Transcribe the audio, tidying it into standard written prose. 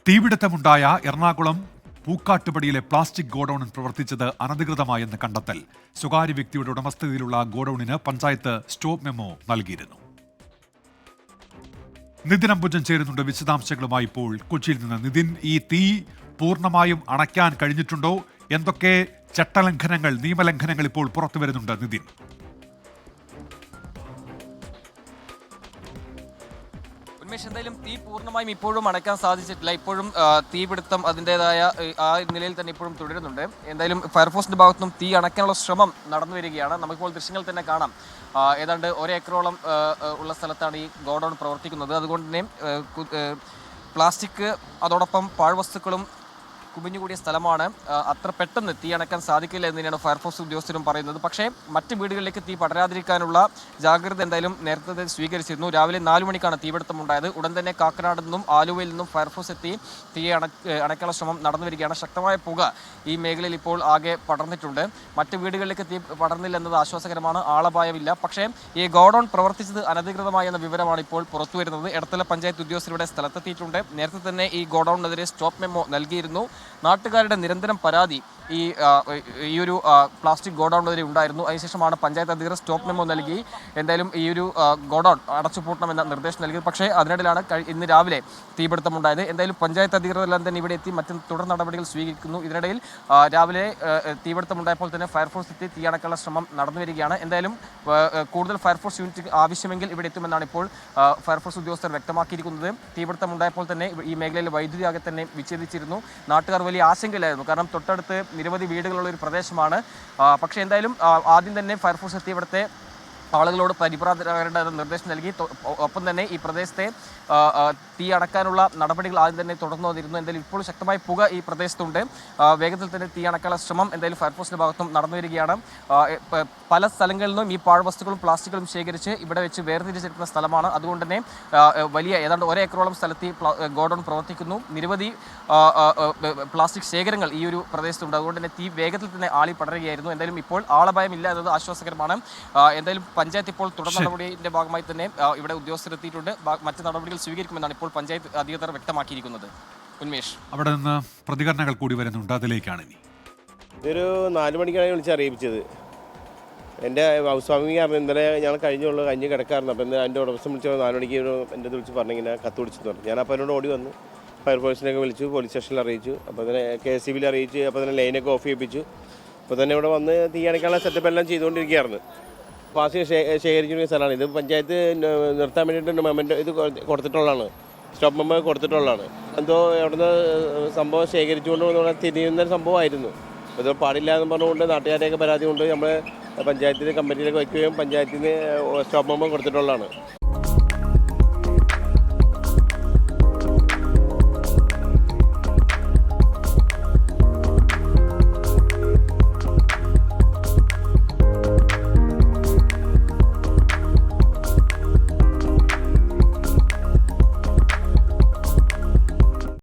തീപിടുത്തമുണ്ടായ Ernakulam പൂക്കാട്ടുപടിയിലെ plastic ഗോഡൌണിൽ പ്രവർത്തിച്ചത് അനധികൃതമായെന്ന് കണ്ടെത്തൽ. സ്വകാര്യ വ്യക്തിയുടെ ഉടമസ്ഥതയിലുള്ള ഗോഡൌണിന് പഞ്ചായത്ത് സ്റ്റോപ്പ് മെമ്മോ നൽകിയിരുന്നു. നിതിൻ അംബുജൻ ചേരുന്നുണ്ട് വിശദാംശങ്ങളുമായി ഇപ്പോൾ കൊച്ചിയിൽ നിന്ന്. നിതിൻ, ഈ തീ പൂർണ്ണമായും അണയ്ക്കാൻ കഴിഞ്ഞിട്ടുണ്ടോ? എന്തൊക്കെ ചട്ടലംഘനങ്ങൾ, നിയമലംഘനങ്ങൾ ഇപ്പോൾ പുറത്തു വരുന്നുണ്ട് നിതിൻ? എന്തായാലും തീ പൂർണ്ണമായും ഇപ്പോഴും അണയ്ക്കാൻ സാധിച്ചിട്ടില്ല. ഇപ്പോഴും തീപിടുത്തം അതിൻ്റെതായ ആ നിലയിൽ തന്നെ ഇപ്പോഴും തുടരുന്നുണ്ട്. എന്തായാലും ഫയർഫോഴ്സിന്റെ ഭാഗത്തുനിന്നും തീ അണയ്ക്കാനുള്ള ശ്രമം നടന്നു വരികയാണ്. നമുക്കിപ്പോൾ ദൃശ്യങ്ങൾ തന്നെ കാണാം. ഏതാണ്ട് ഒരേക്കറോളം ഉള്ള സ്ഥലത്താണ് ഈ ഗോഡൌൺ പ്രവർത്തിക്കുന്നത്. അതുകൊണ്ട് തന്നെ പ്ലാസ്റ്റിക് അതോടൊപ്പം പാഴ്വസ്തുക്കളും കുമിഞ്ഞുകൂടിയ സ്ഥലമാണ്. അത്ര പെട്ടെന്ന് തീ അണയ്ക്കാൻ സാധിക്കില്ല എന്ന് തന്നെയാണ് ഫയർഫോഴ്സ് ഉദ്യോഗസ്ഥരും പറയുന്നത്. പക്ഷേ മറ്റ് വീടുകളിലേക്ക് തീ പടരാതിരിക്കാനുള്ള ജാഗ്രത എന്തായാലും നേരത്തെ സ്വീകരിച്ചിരുന്നു. രാവിലെ 4 മണിക്കാണ് തീപിടുത്തമുണ്ടായത്. ഉടൻ തന്നെ കാക്കനാട് നിന്നും ആലുവയിൽ നിന്നും ഫയർഫോഴ്സ് എത്തി തീയെ അണയ്ക്കാനുള്ള ശ്രമം നടന്നു വരികയാണ്. ശക്തമായ പുക ഈ മേഖലയിൽ ഇപ്പോൾ ആകെ പടർന്നിട്ടുണ്ട്. മറ്റ് വീടുകളിലേക്ക് തീ പടർന്നില്ല എന്നത് ആശ്വാസകരമാണ്. ആളപായമില്ല. പക്ഷേ ഈ ഗോഡൌൺ പ്രവർത്തിച്ചത് അനധികൃതമായി എന്ന വിവരമാണ് ഇപ്പോൾ പുറത്തുവരുന്നത്. എടത്തല പഞ്ചായത്ത് ഉദ്യോഗസ്ഥരുടെ സ്ഥലത്തെത്തിയിട്ടുണ്ട്. നേരത്തെ തന്നെ ഈ ഗോഡൌണിനെതിരെ സ്റ്റോപ്പ് മെമ്മോ നൽകിയിരുന്നു. നാട്ടുകാരുടെ നിരന്തരം പരാതി ഈ ഒരു പ്ലാസ്റ്റിക് ഗോഡൌണിനെതിരെ ഉണ്ടായിരുന്നു. അതിനുശേഷമാണ് പഞ്ചായത്ത് അധികൃതർ സ്റ്റോപ്പ് മെമ്മോ നൽകി എന്തായാലും ഈ ഒരു ഗോഡൌൺ അടച്ചുപൂട്ടണമെന്ന നിർദ്ദേശം നൽകിയത്. പക്ഷേ അതിനിടയിലാണ് ഇന്ന് രാവിലെ തീപിടുത്തമുണ്ടായത്. എന്തായാലും പഞ്ചായത്ത് അധികൃതരെല്ലാം തന്നെ ഇവിടെ എത്തി മറ്റ് തുടർ നടപടികൾ സ്വീകരിക്കുന്നു. ഇതിനിടയിൽ രാവിലെ തീപിടുത്തമുണ്ടായപ്പോൾ തന്നെ ഫയർഫോഴ്സ് എത്തി തീ അണയ്ക്കാനുള്ള ശ്രമം നടന്നു വരികയാണ്. എന്തായാലും കൂടുതൽ ഫയർഫോഴ്സ് യൂണിറ്റ് ആവശ്യമെങ്കിൽ ഇവിടെ എത്തുമെന്നാണ് ഇപ്പോൾ ഫയർഫോഴ്സ് ഉദ്യോഗസ്ഥർ വ്യക്തമാക്കിയിരിക്കുന്നത്. തീപിടുത്തമുണ്ടായപ്പോൾ തന്നെ ഈ മേഖലയിൽ വൈദ്യുതി ആകെ തന്നെ വിച്ഛേദിച്ചിരുന്നു. നാട്ടുകാർ വലിയ ആശങ്കയിലായിരുന്നു. കാരണം തൊട്ടടുത്ത് നിരവധി വീടുകളുള്ള ഒരു പ്രദേശമാണ്. പക്ഷേ എന്തായാലും ആദ്യം തന്നെ ഫയർഫോഴ്സ് എത്തി ഇവിടുത്തെ ആളുകളോട് പരിഭ്രാന്തരാകേണ്ട നിർദ്ദേശം നൽകി. ഒപ്പം തന്നെ ഈ പ്രദേശത്തെ തീ അണക്കാനുള്ള നടപടികൾ ആദ്യം തന്നെ തുടർന്നു വന്നിരുന്നു. എന്തായാലും ഇപ്പോൾ ശക്തമായ പുക ഈ പ്രദേശത്തുണ്ട്. വേഗത്തിൽ തന്നെ തീ അണക്കാനുള്ള ശ്രമം എന്തായാലും ഫയർഫോഴ്സിന്റെ ഭാഗത്തും നടന്നു വരികയാണ്. പല സ്ഥലങ്ങളിൽ നിന്നും ഈ പാഴ്വസ്തുക്കളും പ്ലാസ്റ്റിക്കുകളും ശേഖരിച്ച് ഇവിടെ വെച്ച് വേർതിരിച്ചെടുക്കുന്ന സ്ഥലമാണ്. അതുകൊണ്ട് തന്നെ വലിയ ഏതാണ്ട് ഒരേക്കറോളം സ്ഥലത്ത് ഗോഡൌൺ പ്രവർത്തിക്കുന്നു. നിരവധി പ്ലാസ്റ്റിക് ശേഖരങ്ങൾ ഈ ഒരു പ്രദേശത്തുണ്ട്. അതുകൊണ്ട് തന്നെ തീ വേഗത്തിൽ തന്നെ ആളി പടരുകയായിരുന്നു. എന്തായാലും ഇപ്പോൾ ആളപായമില്ല എന്നത് ആശ്വാസകരമാണ്. എന്തായാലും പഞ്ചായത്ത് ഇപ്പോൾ തുടർ നടപടിയുടെ ഭാഗമായി തന്നെ ഇവിടെ ഉദ്യോഗസ്ഥരെത്തിയിട്ടുണ്ട്. മറ്റ് നടപടികൾ സ്വീകരിക്കുമെന്നാണ് ഇപ്പോൾ പഞ്ചായത്ത് അധികൃതർ വ്യക്തമാക്കിയിരിക്കുന്നത്. ഉന്മേഷ്, അവിടെ നിന്ന് പ്രതികരണങ്ങൾ കൂടി വരുന്നുണ്ട്, അതിലേക്കാണ് ഇനി. ഇതൊരു 4 മണിക്കാണ് വിളിച്ചറിയിപ്പിച്ചത്. എൻ്റെ ഹൗസ് വാമിങ് കാരണം ഇന്നലെ ഞങ്ങൾ കഞ്ഞി കിടക്കാറുണ്ട്. അപ്പോൾ ഇന്ന് എൻ്റെ ഉടമസ്ഥൻ വിളിച്ചപ്പോൾ 4 മണിക്ക് എൻ്റെ വിളിച്ച് പറഞ്ഞിങ്ങനെ കത്ത് വിളിച്ചെന്ന് പറഞ്ഞു. ഞാൻ അപ്പോൾ എന്നോട് ഓടി വന്നു. ഫയർഫോഴ്സിനെയൊക്കെ വിളിച്ചു, പോലീസ് സ്റ്റേഷനിൽ അറിയിച്ചു. അപ്പോൾ തന്നെ KSEBിൽ അറിയിച്ചു. അപ്പോൾ തന്നെ ലൈനൊക്കെ ഓഫ് ചെയ്യിപ്പിച്ചു. അപ്പോൾ തന്നെ ഇവിടെ വന്ന് തീ അണയ്ക്കാനുള്ള സെറ്റപ്പ് എല്ലാം ചെയ്തുകൊണ്ടിരിക്കുകയായിരുന്നു. പ്ലാസ്റ്റിക് ശേഖരിക്കുന്ന സ്ഥലമാണ് ഇത്. പഞ്ചായത്ത് നിർത്താൻ വേണ്ടിയിട്ട് മെമ്മൻ്റ് ഇത് കൊടുത്തിട്ടുള്ളതാണ്, സ്റ്റോപ്പ് മെമ്മോ കൊടുത്തിട്ടുള്ളതാണ്. എന്തോ അവിടുന്ന് സംഭവം ശേഖരിച്ചുകൊണ്ട് തിരിയുന്ന സംഭവമായിരുന്നു. ഇത് പാടില്ല എന്ന് പറഞ്ഞുകൊണ്ട് നാട്ടുകാരെയൊക്കെ പരാതി കൊണ്ട് നമ്മൾ പഞ്ചായത്തിന് കമ്പനിയിലേക്ക് വയ്ക്കുകയും പഞ്ചായത്തിന് സ്റ്റോപ്പ് മെമ്മോ കൊടുത്തിട്ടുള്ളതാണ്.